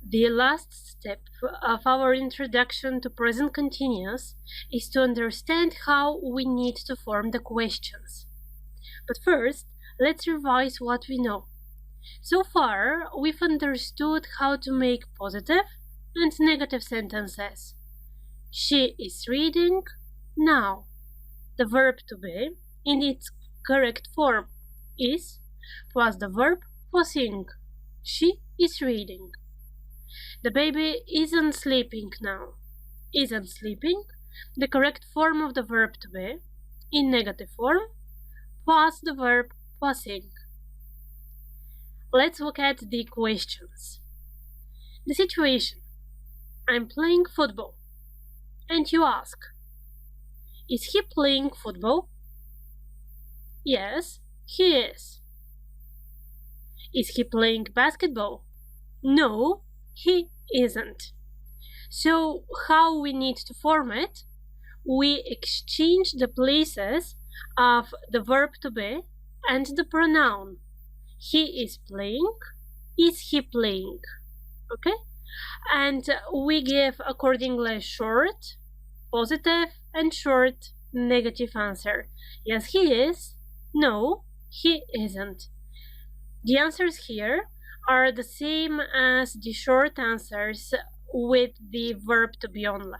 The last step of our introduction to present continuous is to understand how we need to form the questions. But first, let's revise what we know. So far, we've understood how to make positive and negative sentences. She is reading now. The verb to be in its correct form is plus the verb was-ing. She is reading. The baby isn't sleeping now. Isn't sleeping, the correct form of the verb to be, in negative form, plus the verb was-ing. Let's look at the questions. The situation. I'm playing football. And you ask, is he playing football? Yes, he is. Is he playing basketball? No, he isn't. So how we need to form it? We exchange the places of the verb to be and the pronoun. He is playing. Is he playing? Okay? And we give accordingly short, positive, and short, negative answer. Yes, he is. No, he isn't. The answers here are the same as the short answers with the verb to be only.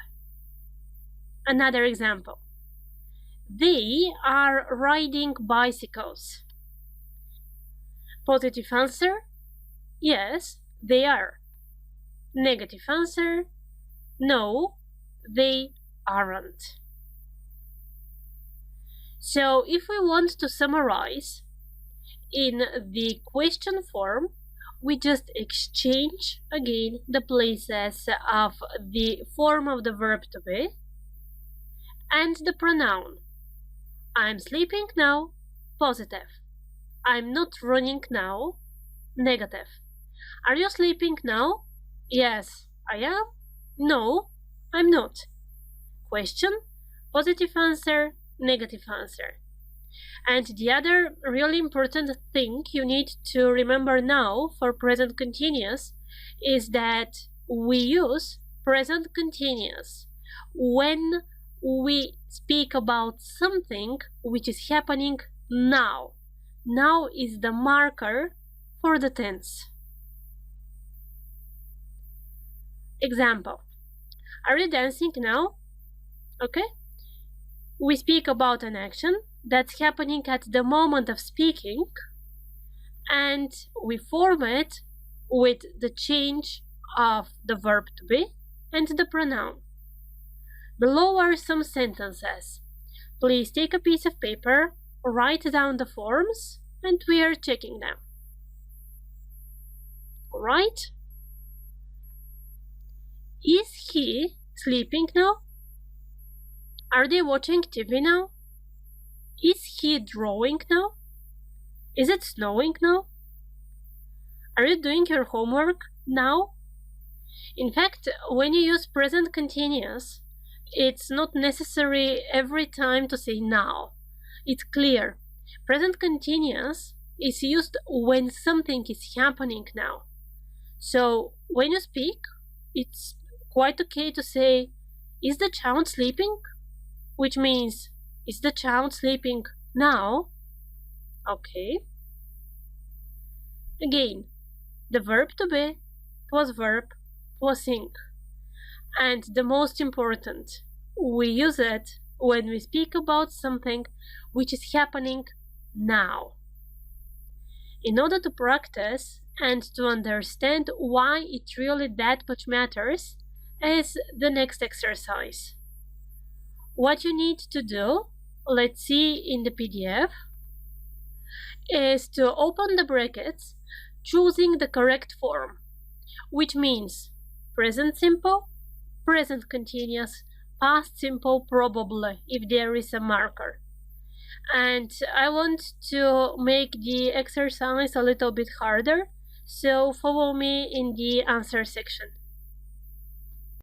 Another example. They are riding bicycles. Positive answer, yes, they are. Negative answer, no, they aren't. So if we want to summarize, in the question form, we just exchange again the places of the form of the verb to be and the pronoun. I'm sleeping now, positive. I'm not running now, negative. Are you sleeping now? Yes, I am. No, I'm not. Question, positive answer, negative answer. And the other really important thing you need to remember now for present continuous is that we use present continuous when we speak about something which is happening now. Now is the marker for the tense. Example. Are you dancing now? Okay. We speak about an action that's happening at the moment of speaking, and we form it with the change of the verb to be and the pronoun. Below are some sentences. Please take a piece of paper, write down the forms, and we are checking them. Alright? Is he sleeping now? Are they watching TV now? Is he drawing now? Is it snowing now? Are you doing your homework now? In fact, when you use present continuous, it's not necessary every time to say now. It's clear. Present continuous is used when something is happening now. So when you speak, it's quite okay to say, is the child sleeping? Which means, is the child sleeping now? Okay. Again, the verb to be plus verb was-ing. And the most important, we use it when we speak about something which is happening now. In order to practice and to understand why it really that much matters is the next exercise. What you need to do, let's see in the PDF, is to open the brackets, choosing the correct form, which means present simple, present continuous, past simple probably, if there is a marker. And I want to make the exercise a little bit harder, so follow me in the answer section.